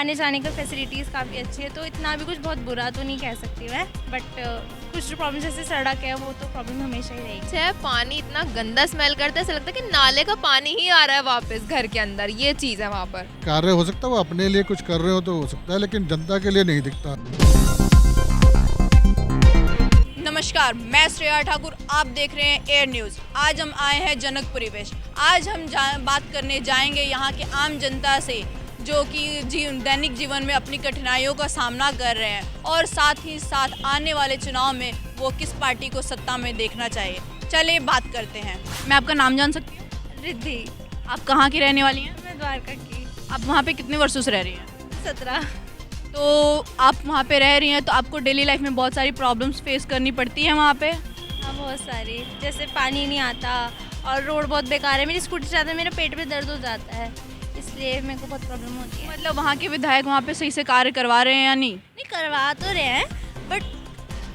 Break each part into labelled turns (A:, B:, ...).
A: आने जाने का फैसिलिटीज़ काफ़ी अच्छी है, तो इतना भी कुछ बहुत बुरा तो नहीं कह सकती मैं, बट कुछ प्रॉब्लम जैसे सड़क है वो तो प्रॉब्लम हमेशा ही रहेगी।
B: है पानी इतना गंदा स्मेल करता है, ऐसा लगता है कि नाले का पानी ही आ रहा है वापस घर के अंदर, ये चीज़ है वहाँ पर।
C: कार्य हो सकता है वो अपने लिए कुछ कर रहे हो तो हो सकता है, लेकिन जनता के लिए नहीं दिखता।
D: नमस्कार, मैं श्रेया ठाकुर, आप देख रहे हैं एयर न्यूज़। आज हम आए हैं जनकपुरी वेस्ट। आज हम बात करने जाएंगे यहाँ के आम जनता से, जो कि दैनिक जीवन में अपनी कठिनाइयों का सामना कर रहे हैं और साथ ही साथ आने वाले चुनाव में वो किस पार्टी को सत्ता में देखना चाहिए। चलिए बात करते हैं। मैं आपका नाम जान सकती हूँ?
A: रिद्धि।
D: आप कहाँ की रहने वाली हैं?
A: मैं द्वारका की।
D: आप वहाँ पे कितने वर्षों से रह रही हैं?
A: 17।
D: तो आप वहाँ पे रह रही हैं तो आपको डेली लाइफ में बहुत सारी प्रॉब्लम्स फेस करनी पड़ती है वहाँ पे?
A: हाँ, बहुत सारी, जैसे पानी नहीं आता और रोड बहुत बेकार है। मेरी स्कूटी चलाते मेरे पेट में दर्द हो जाता है, इसलिए मेरे को बहुत प्रॉब्लम होती है।
D: मतलब वहाँ के विधायक वहाँ पे सही से कार्य करवा रहे हैं या नहीं?
A: नहीं, करवा तो रहे हैं, बट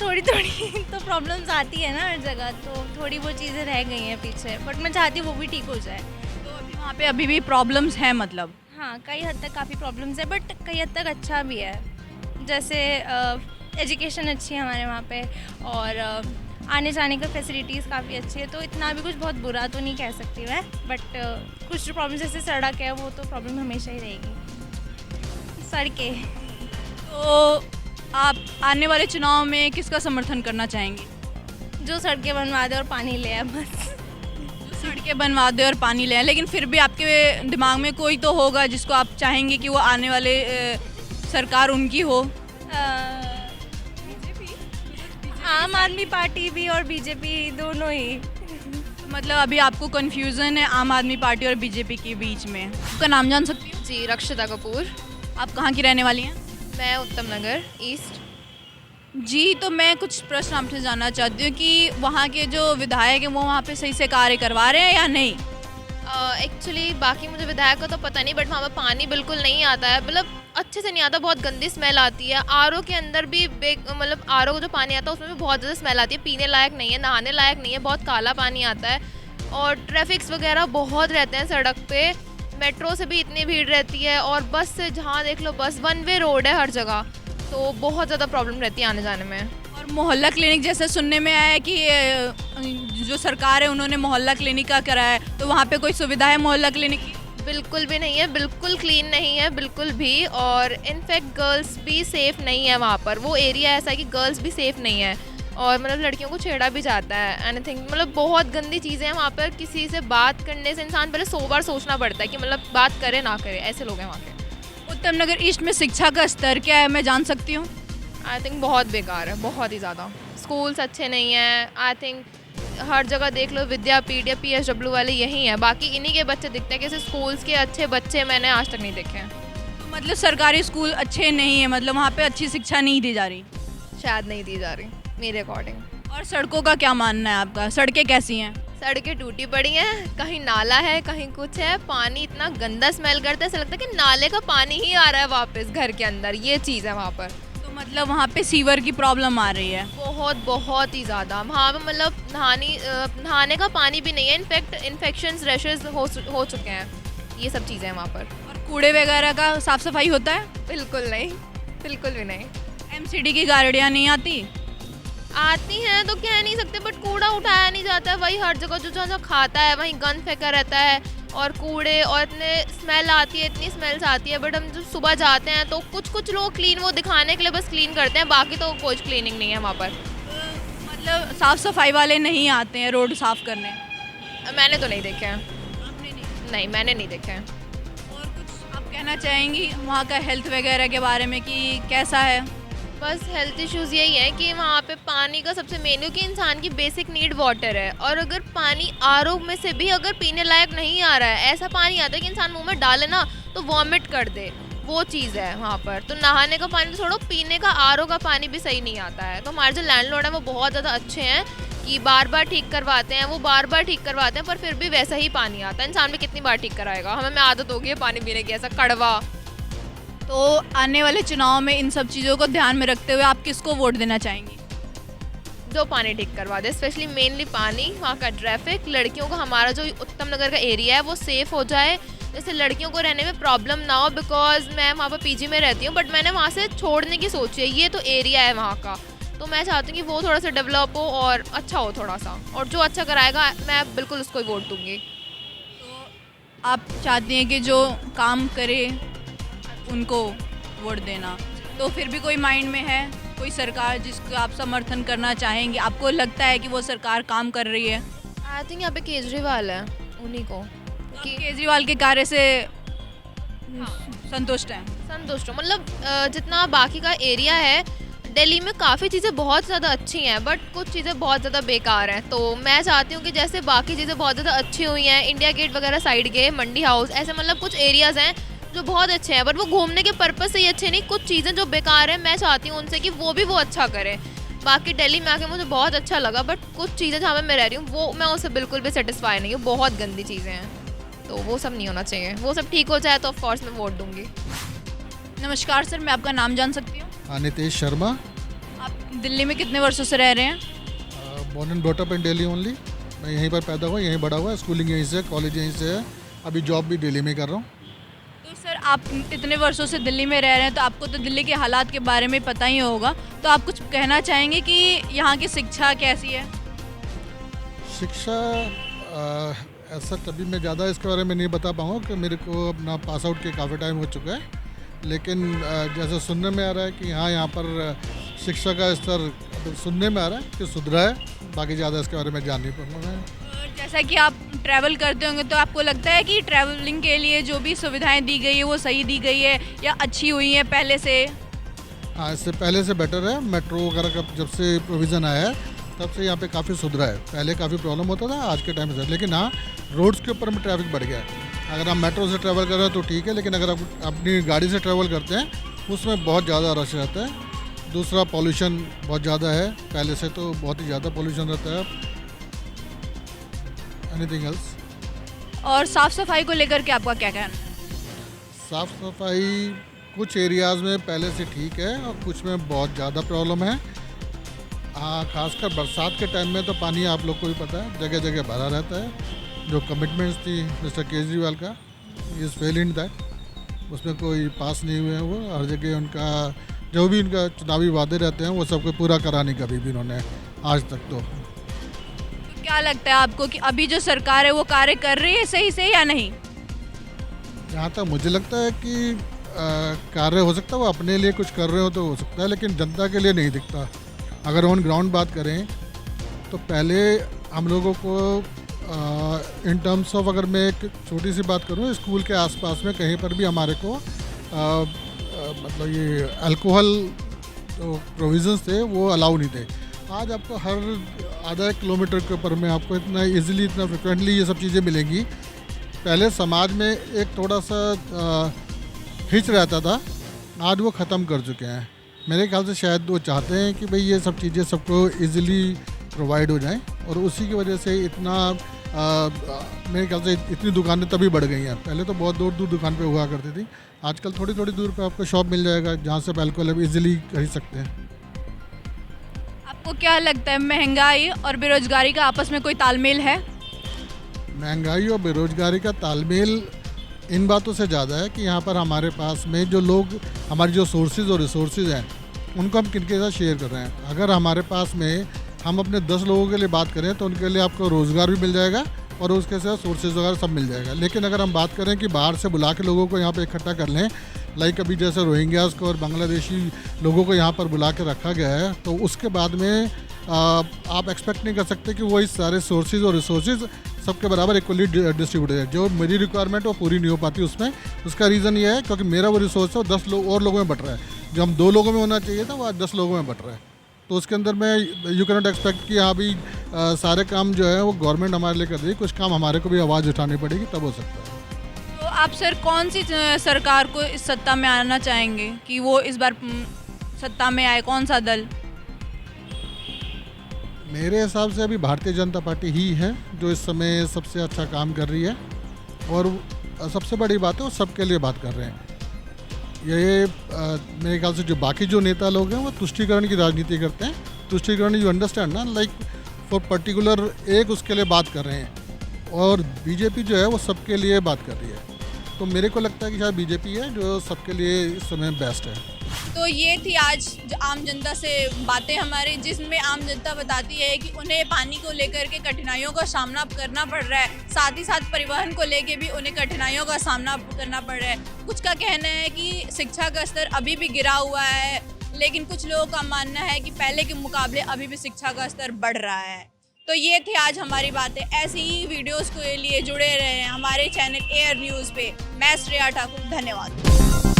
A: थोड़ी थोड़ी तो प्रॉब्लम्स आती है ना हर जगह, तो थोड़ी वो चीज़ें रह गई हैं पीछे, बट मैं चाहती हूँ वो भी ठीक हो जाए।
D: तो अभी वहाँ पे अभी भी प्रॉब्लम्स हैं मतलब?
A: हाँ, कई हद तक काफ़ी प्रॉब्लम्स है, बट कई हद तक अच्छा भी है। जैसे एजुकेशन अच्छी है हमारे वहाँ पे, और आने जाने का फैसिलिटीज़ काफ़ी अच्छी है, तो इतना भी कुछ बहुत बुरा तो नहीं कह सकती मैं, बट कुछ प्रॉब्लम जैसे सड़क है वो तो प्रॉब्लम हमेशा ही रहेगी। सड़कें।
D: तो आप आने वाले चुनाव में किसका समर्थन करना चाहेंगे?
A: जो सड़कें बनवा दे और पानी ले आए बस।
D: जो सड़कें बनवा दे और पानी ले आए, लेकिन फिर भी आपके दिमाग में कोई तो होगा जिसको आप चाहेंगे कि वो आने वाले सरकार उनकी हो।
A: आम आदमी पार्टी भी और बीजेपी दोनों ही।
D: मतलब अभी आपको कन्फ्यूज़न है आम आदमी पार्टी और बीजेपी के बीच में। आपका नाम जान सकती हूँ?
B: जी, रक्षिता कपूर।
D: आप कहाँ की रहने वाली हैं?
B: मैं उत्तम नगर ईस्ट।
D: जी, तो मैं कुछ प्रश्न आपसे जानना चाहती हूँ कि वहाँ के जो विधायक हैं वो वहाँ पे सही से कार्य करवा रहे हैं या नहीं?
B: एक्चुअली बाकी मुझे विधायक का तो पता नहीं, बट वहाँ पर पानी बिल्कुल नहीं आता है, मतलब अच्छे से नहीं आता, बहुत गंदी स्मेल आती है। आरओ के अंदर भी मतलब आरओ का जो पानी आता है उसमें भी बहुत ज़्यादा स्मेल आती है, पीने लायक नहीं है, नहाने लायक नहीं है, बहुत काला पानी आता है। और ट्रैफिक्स वगैरह बहुत रहते हैं सड़क पे, मेट्रो से भी इतनी भीड़ रहती है, और बस से जहाँ देख लो बस, वन वे रोड है हर जगह, तो बहुत ज़्यादा प्रॉब्लम रहती है आने जाने में।
D: और मोहल्ला क्लिनिक जैसे सुनने में आया है कि जो सरकार है उन्होंने मोहल्ला क्लिनिक का कराया है, तो वहाँ पे कोई सुविधा है मोहल्ला क्लिनिक की?
B: बिल्कुल भी नहीं है, बिल्कुल क्लीन नहीं है बिल्कुल भी, और इनफैक्ट गर्ल्स भी सेफ़ नहीं है वहाँ पर। वो एरिया ऐसा है कि गर्ल्स भी सेफ़ नहीं है, और मतलब लड़कियों को छेड़ा भी जाता है, एनीथिंग, मतलब बहुत गंदी चीज़ें हैं वहाँ पर। किसी से बात करने से इंसान पहले 100 बार सोचना पड़ता है कि मतलब बात करे ना करे, ऐसे लोग हैं वहाँ के।
D: उत्तम नगर ईस्ट में शिक्षा का स्तर क्या है, मैं जान सकती हूँ?
B: आई थिंक बहुत बेकार है, बहुत ही ज़्यादा। स्कूल्स अच्छे नहीं हैं, आई थिंक हर जगह देख लो विद्यापीठ या PSW वाले यही हैं, बाकी इन्हीं के बच्चे दिखते हैं। किसी स्कूल्स के अच्छे बच्चे मैंने आज तक नहीं देखे हैं।
D: तो मतलब सरकारी स्कूल अच्छे नहीं है, मतलब वहाँ पे अच्छी शिक्षा नहीं दी जा रही?
B: शायद नहीं दी जा रही मेरे अकॉर्डिंग।
D: और सड़कों का क्या मानना है आपका? सड़कें कैसी हैं?
B: सड़कें टूटी पड़ी हैं, कहीं नाला है कहीं कुछ है, पानी इतना गंदा स्मेल करता है, ऐसा लगता है कि नाले का पानी ही आ रहा है वापस घर के अंदर, ये चीज़ है वहाँ पर।
D: तो मतलब वहाँ पे सीवर की प्रॉब्लम आ रही है?
B: बहुत बहुत ही ज़्यादा वहाँ पर, मतलब नहाने का पानी भी नहीं है, इनफैक्ट इन्फेक्शंस रैशेस हो चुके हैं, ये सब चीज़ें हैं वहाँ पर।
D: और कूड़े वगैरह का साफ सफाई होता है?
B: बिल्कुल नहीं, बिल्कुल भी नहीं।
D: MCD की गाड़ियाँ नहीं आती?
B: आती हैं तो कह नहीं सकते, बट कूड़ा उठाया नहीं जाता है, वही हर जगह जो जो खाता है वहीं गंद फेंका रहता है, और कूड़े, और इतने स्मेल आती है, इतनी स्मेल्स आती है। बट हम जब सुबह जाते हैं तो कुछ लोग क्लीन, वो दिखाने के लिए बस क्लीन करते हैं, बाकी तो कोई क्लीनिंग नहीं है वहाँ पर।
D: मतलब साफ सफाई वाले नहीं आते हैं रोड साफ करने?
B: मैंने तो नहीं देखे हैं।
D: आपने नहीं?
B: नहीं, मैंने नहीं देखे हैं।
D: और कुछ आप कहना चाहेंगी वहाँ का हेल्थ वगैरह के बारे में कि कैसा है?
B: बस हेल्थ इश्यूज़ यही है कि वहाँ पे पानी का सबसे मेन, क्योंकि इंसान की बेसिक नीड वाटर है, और अगर पानी आरओ में से भी अगर पीने लायक नहीं आ रहा है, ऐसा पानी आता है कि इंसान मुंह में डाले ना तो वॉमिट कर दे, वो चीज़ है वहाँ पर। तो नहाने का पानी तो छोड़ो, पीने का आरओ का पानी भी सही नहीं आता है। तो हमारे जो लैंडलॉर्ड हैं वो बहुत ज़्यादा अच्छे हैं कि बार बार ठीक करवाते हैं, वो बार बार ठीक करवाते हैं, पर फिर भी वैसा ही पानी आता है। इंसान भी कितनी बार ठीक कराएगा, हमें आदत हो गई है पानी पीने की, ऐसा कड़वा।
D: तो आने वाले चुनाव में इन सब चीज़ों को ध्यान में रखते हुए आप किसको वोट देना चाहेंगी?
B: जो पानी ठीक करवा दे, स्पेशली मेनली पानी, वहाँ का ट्रैफिक, लड़कियों का, हमारा जो उत्तम नगर का एरिया है वो सेफ़ हो जाए, जैसे लड़कियों को रहने में प्रॉब्लम ना हो, बिकॉज मैं वहाँ पर पीजी में रहती हूँ, बट मैंने वहाँ से छोड़ने की सोची है। ये तो एरिया है वहाँ का, तो मैं चाहती हूँ कि वो थोड़ा सा डेवलप हो और अच्छा हो थोड़ा सा, और जो अच्छा कराएगा मैं बिल्कुल उसको ही वोट दूँगी।
D: तो आप चाहती हैं कि जो काम करे उनको वोट देना, तो फिर भी कोई माइंड में है कोई सरकार जिसको आप समर्थन करना चाहेंगे, आपको लगता है कि वो सरकार काम कर रही है?
B: आई थिंक यहाँ पे केजरीवाल है, उन्हीं को
D: आप केजरीवाल के कार्य से संतुष्ट हैं?
B: संतुष्ट हूँ। मतलब जितना बाकी का एरिया है दिल्ली में, काफ़ी चीज़ें बहुत ज़्यादा अच्छी हैं, बट कुछ चीज़ें बहुत ज़्यादा बेकार हैं। तो मैं चाहती हूँ कि जैसे बाकी चीज़ें बहुत ज़्यादा अच्छी हुई हैं, इंडिया गेट वगैरह साइड के, मंडी हाउस, ऐसे मतलब कुछ एरियाज़ हैं जो बहुत अच्छे हैं, बट वो घूमने के पर्पज़ से ही अच्छे नहीं। कुछ चीज़ें जो बेकार हैं, मैं चाहती हूँ उनसे कि वो अच्छा करें। बाकी दिल्ली में आके मुझे बहुत अच्छा लगा, बट कुछ चीज़ें जहाँ पे मैं रह रही हूँ वो मैं उससे बिल्कुल भी सेटिस्फाई नहीं हूँ, बहुत गंदी चीज़ें हैं, तो वो सब नहीं होना चाहिए। वो सब ठीक हो जाए तो ऑफकोर्स मैं वोट दूँगी।
D: नमस्कार सर, मैं आपका नाम जान सकती हूँ?
C: नितेश शर्मा।
D: आप दिल्ली में कितने वर्षों से रह रहे हैं?
C: Born and brought up in Delhi only. मैं यहीं पर पैदा हुआ, यहीं बड़ा हुआ, स्कूलिंग यहीं से, कॉलेज यहीं से है, अभी जॉब भी दिल्ली में कर रहा हूँ।
D: तो सर आप इतने वर्षों से दिल्ली में रह रहे हैं, तो आपको तो दिल्ली के हालात के बारे में पता ही होगा, तो आप कुछ कहना चाहेंगे कि यहाँ की शिक्षा कैसी है?
C: शिक्षा ऐसा कभी मैं ज़्यादा इसके बारे में नहीं बता पाऊँगा कि मेरे को अपना पास आउट के काफ़ी टाइम हो चुका है, लेकिन जैसे सुनने में आ रहा है कि हाँ, यहाँ पर शिक्षा का स्तर सुनने में आ रहा है कि सुधरा है। बाकी ज़्यादा इसके बारे में जान नहीं पाऊँगा मैं।
D: जैसा कि आप ट्रैवल करते होंगे, तो आपको लगता है कि ट्रैवलिंग के लिए जो भी सुविधाएं दी गई है वो सही दी गई है या अच्छी हुई है पहले से?
C: हाँ, इससे पहले से बेटर है। मेट्रो वगैरह का जब से प्रोविज़न आया है तब से यहाँ पे काफ़ी सुधरा है। पहले काफ़ी प्रॉब्लम होता था आज के टाइम से, लेकिन हाँ, रोड्स के ऊपर में ट्रैफिक बढ़ गया है। अगर आप मेट्रो से ट्रैवल कर रहे हैं तो ठीक है, लेकिन अगर आप अपनी गाड़ी से ट्रैवल करते हैं उसमें बहुत ज़्यादा रश रहता है। दूसरा, पॉल्यूशन बहुत ज़्यादा है, पहले से तो बहुत ही ज़्यादा पॉल्यूशन रहता है। Anything else?
D: और साफ़ सफाई को लेकर के आपका क्या कहना है?
C: साफ़ सफाई कुछ एरियाज़ में पहले से ठीक है और कुछ में बहुत ज़्यादा प्रॉब्लम है। हाँ, खासकर बरसात के टाइम में तो पानी आप लोग को भी पता है जगह जगह भरा रहता है। जो कमिटमेंट्स थी मिस्टर केजरीवाल का, इज़ फेल इन दैट, उसमें कोई पास नहीं हुए हैं। वो हर जगह उनका जो भी उनका चुनावी वादे रहते हैं वो सबको पूरा करा नहीं कभी भी उन्होंने आज तक। तो
D: क्या लगता है आपको कि अभी जो सरकार है वो कार्य कर रही है सही से या नहीं?
C: जहाँ तक मुझे लगता है कि कार्य हो सकता है वो अपने लिए कुछ कर रहे हो तो हो सकता है, लेकिन जनता के लिए नहीं दिखता। अगर ऑन ग्राउंड बात करें तो पहले हम लोगों को इन टर्म्स ऑफ, अगर मैं एक छोटी सी बात करूं, स्कूल के आसपास में कहीं पर भी हमारे को मतलब ये अल्कोहल जो प्रोविज़न्स थे वो अलाउ नहीं थे। आज आपको हर आधा किलोमीटर के ऊपर में आपको इतना इजीली, इतना फ्रिक्वेंटली ये सब चीज़ें मिलेंगी। पहले समाज में एक थोड़ा सा हिच रहता था, आज वो ख़त्म कर चुके हैं। मेरे ख्याल से शायद वो चाहते हैं कि भाई ये सब चीज़ें सबको इजीली प्रोवाइड हो जाएं, और उसी की वजह से इतना मेरे ख्याल से इतनी दुकानें तभी बढ़ गई हैं। पहले तो बहुत दूर दूर दुकान पे हुआ करती थी, आजकल थोड़ी थोड़ी दूर पे आपको शॉप मिल जाएगा जहाँ से आप अल्कोहल इजीली खरीद सकते हैं।
D: आपको क्या लगता है, महंगाई और बेरोजगारी का आपस में कोई तालमेल है?
C: महंगाई और बेरोजगारी का तालमेल इन बातों से ज़्यादा है कि यहाँ पर हमारे पास में जो लोग, हमारी जो सोर्सेज और रिसोर्सेज हैं उनको हम किनके साथ शेयर कर रहे हैं। अगर हमारे पास में हम अपने 10 लोगों के लिए बात करें तो उनके लिए आपको रोज़गार भी मिल जाएगा और उसके साथ सोर्सेज वगैरह सब मिल जाएगा। लेकिन अगर हम बात करें कि बाहर से बुला के लोगों को यहाँ पे इकट्ठा कर लें, लाइक अभी जैसे रोहिंग्यास को और बांग्लादेशी लोगों को यहाँ पर बुला के रखा गया है, तो उसके बाद में आप एक्सपेक्ट नहीं कर सकते कि वो इस सारे सोर्सेज और रिसोर्सेज सबके बराबर इक्वली डिस्ट्रीब्यूट है। जो मेरी रिक्वायरमेंट वो पूरी नहीं हो पाती उसमें। उसका रीज़न ये है क्योंकि मेरा वो रिसोर्स है वो 10 और लोगों में बट रहा है। जो हम 2 लोगों में होना चाहिए था वो आज 10 लोगों में बट रहा है। तो उसके अंदर में यू कैन नॉट एक्सपेक्ट कि हाँ भी सारे काम जो है वो गवर्नमेंट हमारे लिए कर देगी, कुछ काम हमारे को भी आवाज़ उठानी पड़ेगी, तब हो सकता है।
D: तो आप सर कौन सी सरकार को इस सत्ता में आना चाहेंगे कि वो इस बार सत्ता में आए, कौन सा दल?
C: मेरे हिसाब से अभी भारतीय जनता पार्टी ही है जो इस समय सबसे अच्छा काम कर रही है, और सबसे बड़ी बात है वो सबके लिए बात कर रहे हैं। ये मेरे ख्याल से जो बाकी जो नेता लोग हैं वो तुष्टीकरण की राजनीति करते हैं। तुष्टीकरण, यू अंडरस्टैंड ना, लाइक फॉर पर्टिकुलर एक उसके लिए बात कर रहे हैं, और बीजेपी जो है वो सबके लिए बात कर रही है। तो मेरे को लगता है कि शायद बीजेपी है जो सबके लिए इस समय बेस्ट है।
D: तो ये थी आज आम जनता से बातें हमारी, जिसमें आम जनता बताती है कि उन्हें पानी को लेकर के कठिनाइयों का सामना करना पड़ रहा है, साथ ही साथ परिवहन को लेके भी उन्हें कठिनाइयों का सामना करना पड़ रहा है। कुछ का कहना है कि शिक्षा का स्तर अभी भी गिरा हुआ है, लेकिन कुछ लोगों का मानना है कि पहले के मुकाबले अभी भी शिक्षा का स्तर बढ़ रहा है। तो ये थी आज हमारी बातें। ऐसी ही वीडियोस के लिए जुड़े रहें हमारे चैनल एयर न्यूज़ पे। मैं श्रेया ठाकुर, धन्यवाद।